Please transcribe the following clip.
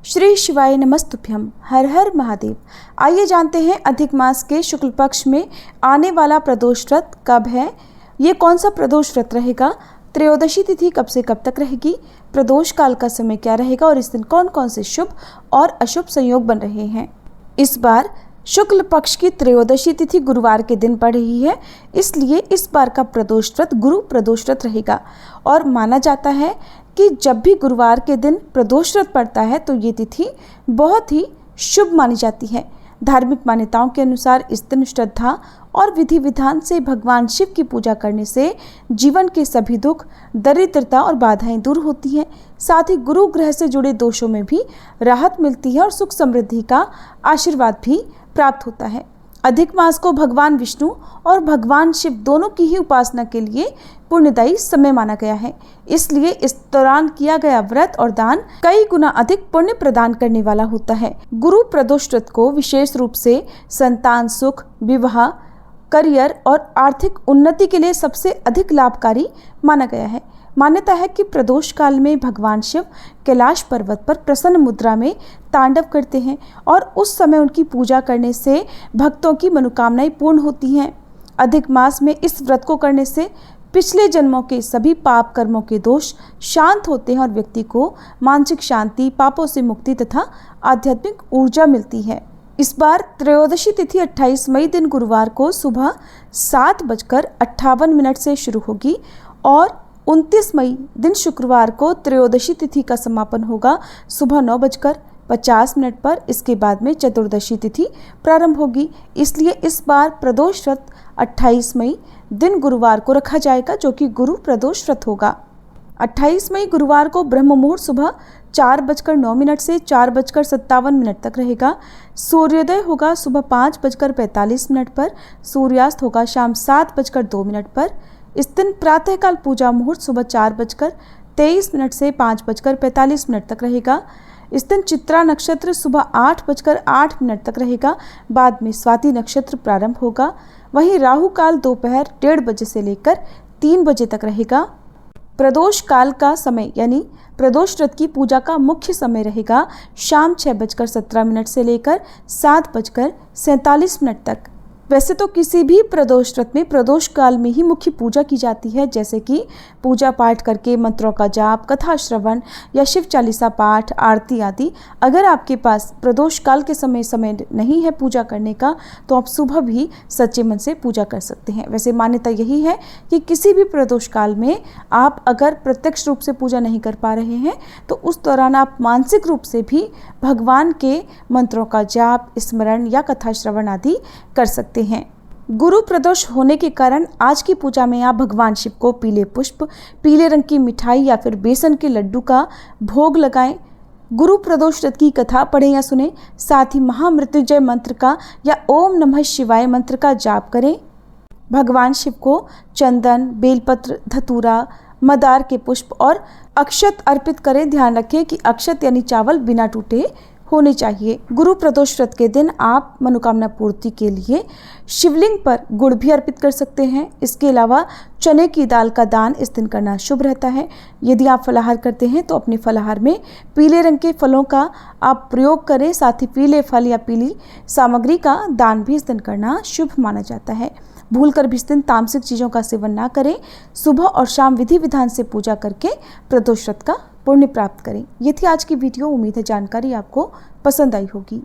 श्री शिवाय नमस्तुभ्यम। हर हर महादेव। आइए जानते हैं अधिक मास के शुक्ल पक्ष में आने वाला प्रदोष व्रत कब है, ये कौन सा प्रदोष व्रत रहेगा, त्रयोदशी तिथि कब से कब तक रहेगी, प्रदोष काल का समय क्या रहेगा और इस दिन कौन कौन से शुभ और अशुभ संयोग बन रहे हैं। इस बार शुक्ल पक्ष की त्रयोदशी तिथि गुरुवार के दिन पड़ रही है, इसलिए इस बार का प्रदोष व्रत गुरु प्रदोष व्रत रहेगा और माना जाता है कि जब भी गुरुवार के दिन प्रदोष व्रत पड़ता है तो ये तिथि बहुत ही शुभ मानी जाती है। धार्मिक मान्यताओं के अनुसार इस दिन श्रद्धा और विधि विधान से भगवान शिव की पूजा करने से जीवन के सभी दुख, दरिद्रता और बाधाएं दूर होती हैं। साथ ही गुरु ग्रह से जुड़े दोषों में भी राहत मिलती है और सुख समृद्धि का आशीर्वाद भी प्राप्त होता है। अधिक मास को भगवान विष्णु और भगवान शिव दोनों की ही उपासना के लिए पुण्यदायी समय माना गया है, इसलिए इस दौरान किया गया व्रत और दान कई गुना अधिक पुण्य प्रदान करने वाला होता है। गुरु प्रदोष व्रत को विशेष रूप से संतान सुख, विवाह, करियर और आर्थिक उन्नति के लिए सबसे अधिक लाभकारी माना गया है। मान्यता है कि प्रदोष काल में भगवान शिव कैलाश पर्वत पर प्रसन्न मुद्रा में तांडव करते हैं और उस समय उनकी पूजा करने से भक्तों की मनोकामनाएं पूर्ण होती हैं। अधिक मास में इस व्रत को करने से पिछले जन्मों के सभी पाप कर्मों के दोष शांत होते हैं और व्यक्ति को मानसिक शांति, पापों से मुक्ति तथा आध्यात्मिक ऊर्जा मिलती है। इस बार त्रयोदशी तिथि 28 मई दिन गुरुवार को सुबह 7:58 से शुरू होगी और 29 मई दिन शुक्रवार को त्रयोदशी तिथि का समापन होगा सुबह 9:50 पर। इसके बाद में चतुर्दशी तिथि प्रारंभ होगी, इसलिए इस बार प्रदोष व्रत 28 मई दिन गुरुवार को रखा जाएगा, जो कि गुरु प्रदोष व्रत होगा। 28 मई गुरुवार को ब्रह्म मुहूर्त सुबह 4:09 से 4:57 तक रहेगा। सूर्योदय होगा सुबह 5:45 पर, सूर्यास्त होगा शाम 7:02 पर। इस दिन प्रातःकाल पूजा मुहूर्त सुबह 4:23 से 5:45 तक रहेगा। इस दिन चित्रा नक्षत्र सुबह 8:08 तक रहेगा, बाद में स्वाति नक्षत्र प्रारंभ होगा। वहीं राहु काल दोपहर 1:30 बजे से लेकर 3 बजे तक रहेगा। प्रदोष काल का समय यानी प्रदोष व्रत की पूजा का मुख्य समय रहेगा शाम 6:17 से लेकर 7:47 तक। वैसे तो किसी भी प्रदोष व्रत में प्रदोष काल में ही मुख्य पूजा की जाती है, जैसे कि पूजा पाठ करके मंत्रों का जाप, कथा श्रवण या शिव चालीसा पाठ, आरती आदि। अगर आपके पास प्रदोष काल के समय नहीं है पूजा करने का तो आप सुबह भी सच्चे मन से पूजा कर सकते हैं। वैसे मान्यता यही है कि किसी भी प्रदोष काल में आप अगर प्रत्यक्ष रूप से पूजा नहीं कर पा रहे हैं तो उस दौरान आप मानसिक रूप से भी भगवान के मंत्रों का जाप, स्मरण या कथा श्रवण आदि कर सकते हैं। गुरु प्रदोष होने के कारण आज की पूजा में आप भगवान शिव को पीले पुष्प, पीले रंग की मिठाई या फिर बेसन के लड्डू का भोग लगाएं। गुरु प्रदोष व्रत की कथा पढ़ें या सुने, साथ ही महामृत्युंजय मंत्र का या ओम नमः शिवाय मंत्र का जाप करें। भगवान शिव को चंदन, बेलपत्र, धतूरा, मदार के पुष्प और अक्षत अर्पित करें। ध्यान रखें कि अक्षत यानी चावल बिना टूटे होने चाहिए। गुरु प्रदोष व्रत के दिन आप मनोकामना पूर्ति के लिए शिवलिंग पर गुड़ भी अर्पित कर सकते हैं। इसके अलावा चने की दाल का दान इस दिन करना शुभ रहता है। यदि आप फलाहार करते हैं तो अपने फलाहार में पीले रंग के फलों का आप प्रयोग करें, साथ ही पीले फल या पीली सामग्री का दान भी इस दिन करना शुभ माना जाता है। भूलकर भी इस दिन तामसिक चीज़ों का सेवन ना करें। सुबह और शाम विधि विधान से पूजा करके प्रदोष व्रत का पुण्य प्राप्त करें। ये थी आज की वीडियो। उम्मीद है जानकारी आपको पसंद आई होगी।